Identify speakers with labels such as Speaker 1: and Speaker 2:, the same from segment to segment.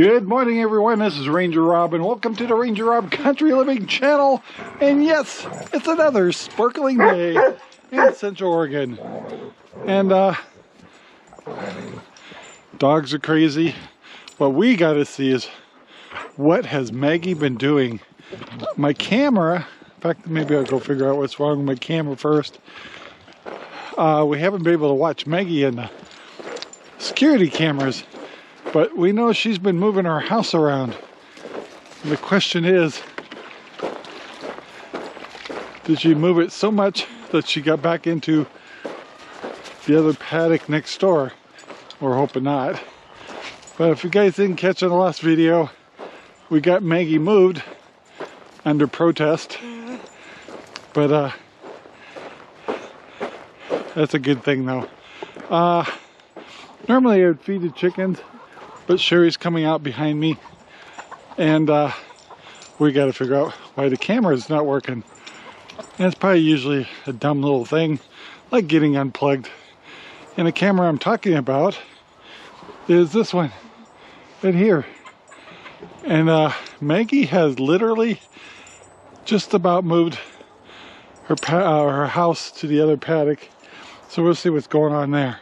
Speaker 1: Good morning, everyone. This is Ranger Rob, and welcome to the Ranger Rob Country Living channel. And yes, it's another sparkling day in Central Oregon. And dogs are crazy. What we got to see is what has Maggie been doing. My camera, in fact, maybe I'll go figure out what's wrong with my camera first. We haven't been able to watch Maggie in the security cameras, but we know she's been moving her house around. And the question is, did she move it so much that she got back into the other paddock next door? We're hoping not. But if you guys didn't catch on the last video, we got Maggie moved under protest. But that's a good thing though. Normally I would feed the chickens, but Sherry's coming out behind me, and we got to figure out why the camera is not working. And it's probably usually a dumb little thing, like getting unplugged. And the camera I'm talking about is this one, right here. And Maggie has literally just about moved her house to the other paddock, so we'll see what's going on there.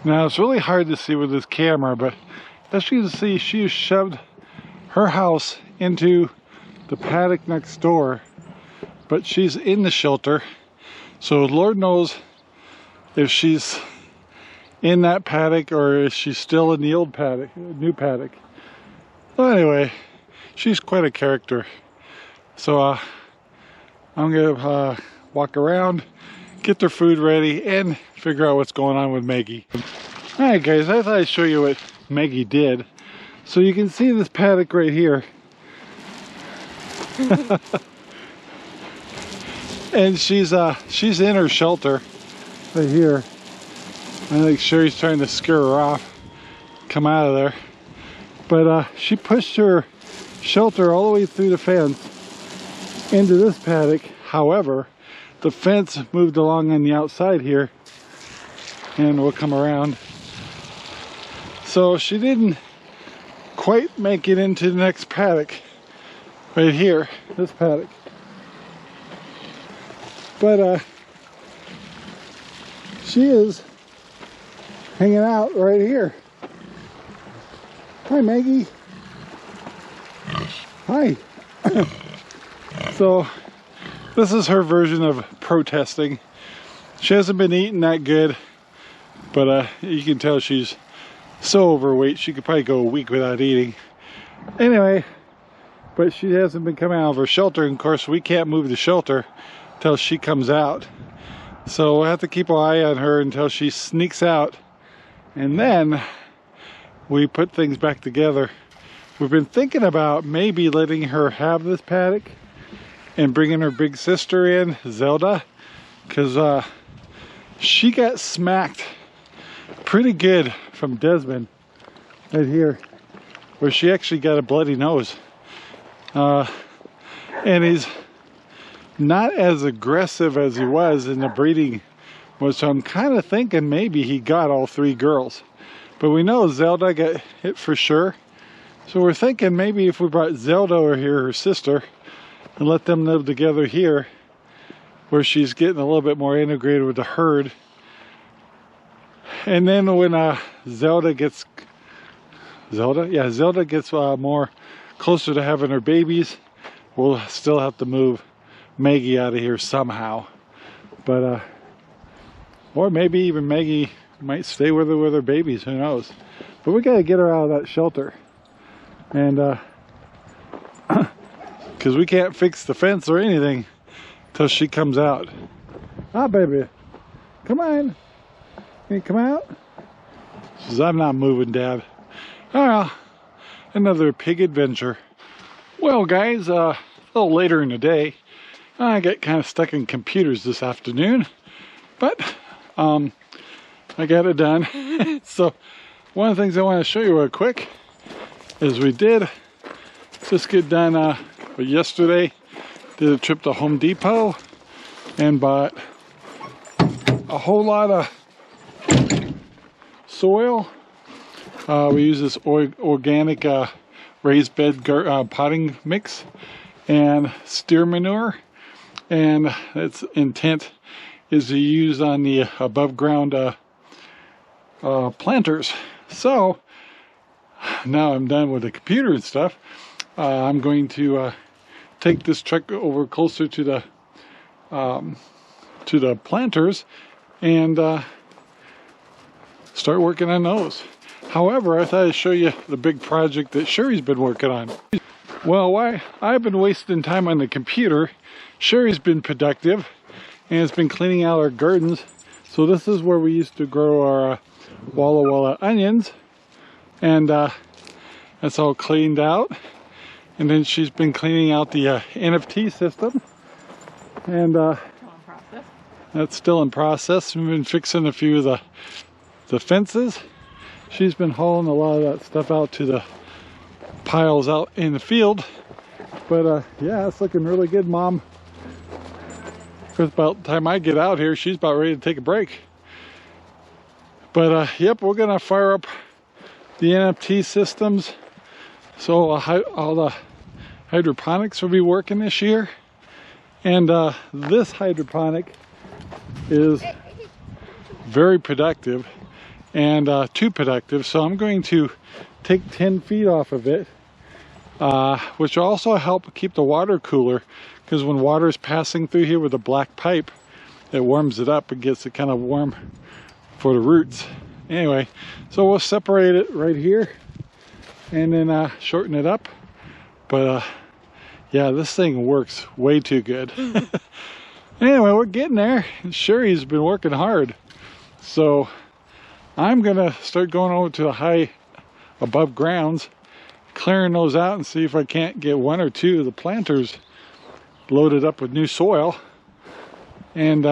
Speaker 1: Now it's really hard to see with this camera, but as you can see, she shoved her house into the paddock next door, but she's in the shelter, so Lord knows if she's in that paddock or if she's still in the old paddock, new paddock. Well, anyway, she's quite a character. So I'm gonna walk around, get their food ready, and figure out what's going on with Maggie. Alright guys, I thought I'd show you what Maggie did. So you can see this paddock right here. And she's in her shelter right here. I think Sherry's trying to scare her off, come out of there. But she pushed her shelter all the way through the fence into this paddock. However, the fence moved along on the outside here, and we'll come around. So she didn't quite make it into the next paddock right here, this paddock. But she is hanging out right here. Hi, Maggie. Hi. So this is her version of protesting. She hasn't been eating that good, but you can tell she's so overweight she could probably go a week without eating. Anyway, but she hasn't been coming out of her shelter, and of course we can't move the shelter until she comes out. So we'll have to keep an eye on her until she sneaks out, and then we put things back together. We've been thinking about maybe letting her have this paddock and bringing her big sister in, Zelda, because she got smacked pretty good from Desmond right here, where she actually got a bloody nose. And he's not as aggressive as he was in the breeding was, so I'm kind of thinking maybe he got all three girls. But we know Zelda got hit for sure, so we're thinking maybe if we brought Zelda over here, her sister, and let them live together here, where she's getting a little bit more integrated with the herd. And then when Zelda gets more closer to having her babies, we'll still have to move Maggie out of here somehow. But or maybe even Maggie might stay with her babies, who knows. But we gotta get her out of that shelter, and because we can't fix the fence or anything till she comes out. Ah, baby, come on. Can you come out? She says, I'm not moving, Dad. Well, another pig adventure. Well, guys, a little later in the day, I got kind of stuck in computers this afternoon, but I got it done. So one of the things I want to show you real quick is we did just get done yesterday. Did a trip to Home Depot and bought a whole lot of soil We use this organic raised bed potting mix and steer manure, and its intent is to use on the above ground planters. So now I'm done with the computer and stuff. I'm going to take this truck over closer to the planters and start working on those. However, I thought I'd show you the big project that Sherry's been working on. Well, why I've been wasting time on the computer, Sherry's been productive and has been cleaning out our gardens. So this is where we used to grow our Walla Walla onions, and that's all cleaned out. And then she's been cleaning out the NFT system, and that's still in process. We've been fixing a few of the fences. She's been hauling a lot of that stuff out to the piles out in the field. But yeah, it's looking really good, Mom. Because about the time I get out here, she's about ready to take a break. But yep, we're gonna fire up the NFT systems. So all the hydroponics will be working this year. And this hydroponic is very productive and too productive, so I'm going to take 10 feet off of it, which will also help keep the water cooler, because when water is passing through here with a black pipe, it warms it up and gets it kind of warm for the roots. Anyway, so we'll separate it right here and then shorten it up. But yeah, this thing works way too good. Anyway, we're getting there. Sherry's been working hard, so I'm gonna start going over to the high above grounds, clearing those out, and see if I can't get one or two of the planters loaded up with new soil, and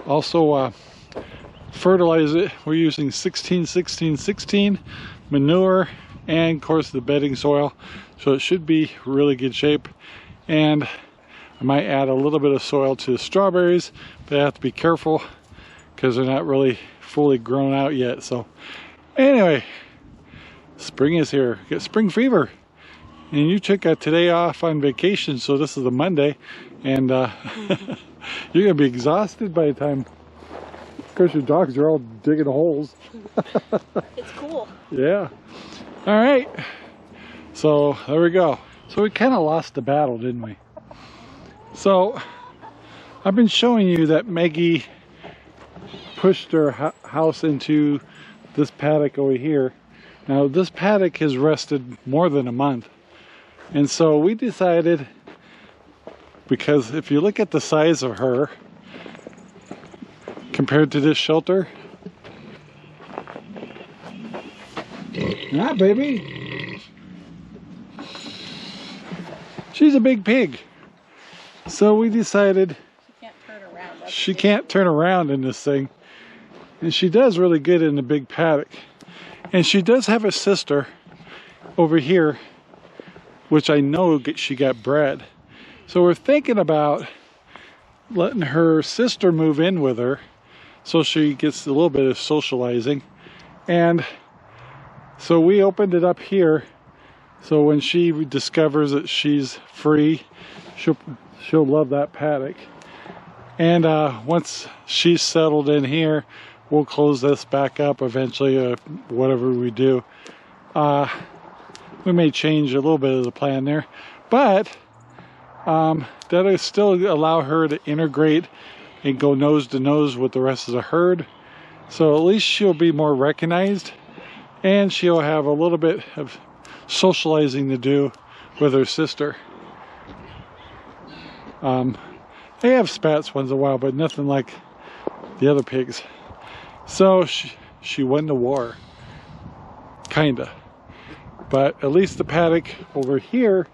Speaker 1: also fertilize it. We're using 16-16-16 manure and of course the bedding soil, so it should be really good shape. And I might add a little bit of soil to the strawberries, but I have to be careful because they're not really fully grown out yet. So anyway, spring is here. Get spring fever, and you took today off on vacation, so this is a Monday, and you're gonna be exhausted by the time, of course, your dogs are all digging holes.
Speaker 2: It's cool.
Speaker 1: Yeah. All right, so there we go. So we kind of lost the battle, didn't we? So I've been showing you that Maggie pushed her house into this paddock over here. Now this paddock has rested more than a month, and so we decided, because if you look at the size of her compared to this shelter, yeah, baby, she's a big pig. So we decided she can't turn around in this thing, and she does really good in the big paddock. And she does have a sister over here, which I know she got bred. So we're thinking about letting her sister move in with her, so she gets a little bit of socializing. And so we opened it up here, so when she discovers that she's free, she'll love that paddock. And once she's settled in here, we'll close this back up eventually, whatever we do. We may change a little bit of the plan there, but that'll still allow her to integrate and go nose to nose with the rest of the herd. So at least she'll be more recognized, and she'll have a little bit of socializing to do with her sister. They have spats once in a while, but nothing like the other pigs. So she won the war, kinda. But at least the paddock over here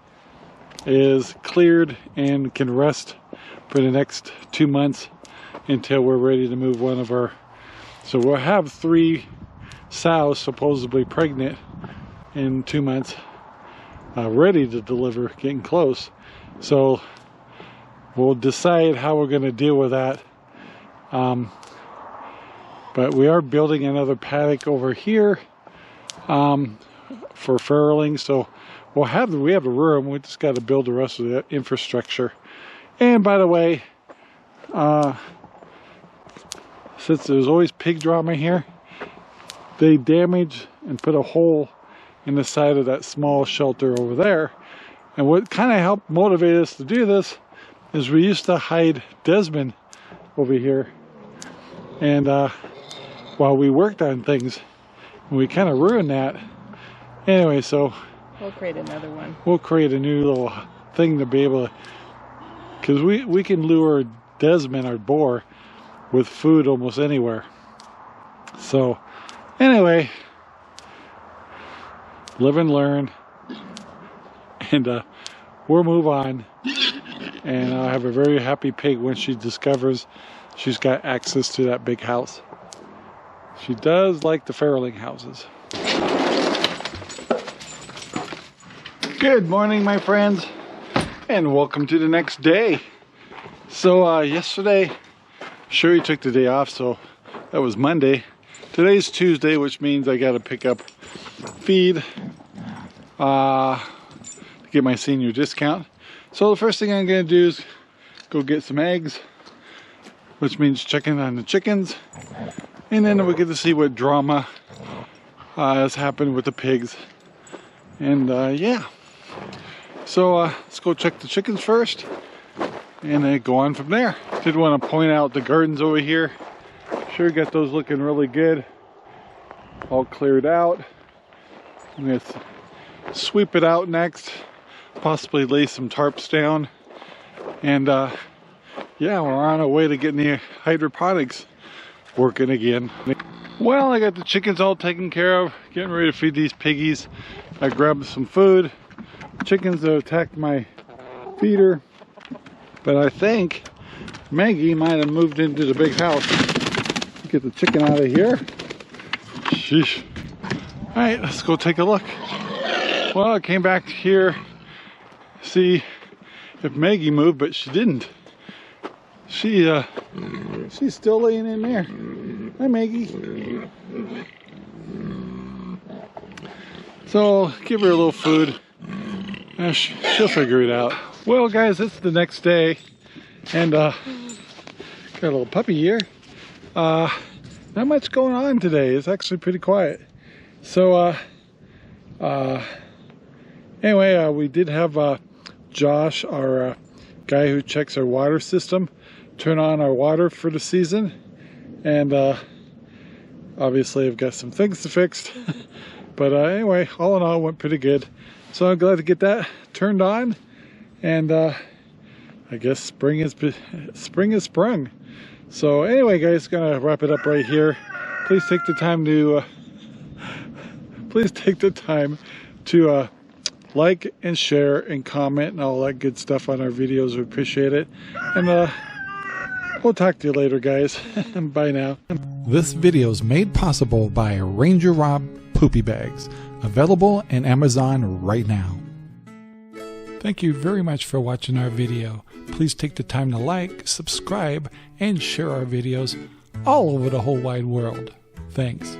Speaker 1: is cleared and can rest for the next 2 months until we're ready to move one of our. So we'll have 3 sows supposedly pregnant in 2 months, ready to deliver, getting close. So we'll decide how we're going to deal with that. But we are building another paddock over here, for farrowing. So we have the room. We just got to build the rest of the infrastructure. And by the way, since there's always pig drama here, they damaged and put a hole in the side of that small shelter over there. And what kind of helped motivate us to do this is we used to hide Desmond over here, and while we worked on things, we kind of ruined that. Anyway, so
Speaker 2: we'll create another one.
Speaker 1: We'll create a new little thing to be able to, because we can lure Desmond, our boar, with food almost anywhere. So anyway, live and learn, and we'll move on. And I'll have a very happy pig when she discovers she's got access to that big house. She does like the farrowing houses. Good morning, my friends, and welcome to the next day. So yesterday, Sherry took the day off, so that was Monday. Today's Tuesday, which means I got to pick up feed to get my senior discount. So the first thing I'm going to do is go get some eggs, which means checking on the chickens, and then we get to see what drama has happened with the pigs. And yeah, so let's go check the chickens first and then go on from there. Did want to point out the gardens over here. Sure got those looking really good, all cleared out. I'm going to sweep it out next, possibly lay some tarps down, and yeah, we're on our way to getting the hydroponics working again. Well, I got the chickens all taken care of, getting ready to feed these piggies. I grabbed some food. Chickens that attacked my feeder, but I think Maggie might have moved into the big house. Get the chicken out of here. Sheesh. All right, let's go take a look. Well, I came back here see if Maggie moved, but she didn't. She's still laying in there. Hi, Maggie. So give her a little food. She'll figure it out. Well, guys, it's the next day, and got a little puppy here. Not much going on today. It's actually pretty quiet. So anyway, we did have Josh, our guy who checks our water system, turn on our water for the season, and obviously I've got some things to fix. But anyway, all in all, it went pretty good. So I'm glad to get that turned on, and I guess spring is sprung. So anyway, guys, gonna wrap it up right here. Please take the time to like and share and comment and all that good stuff on our videos. We appreciate it, and we'll talk to you later, guys. Bye now.
Speaker 3: This video is made possible by RangerRob Poopy Bags, available in Amazon right now. Thank you very much for watching our video. Please take the time to like, subscribe, and share our videos all over the whole wide world. Thanks.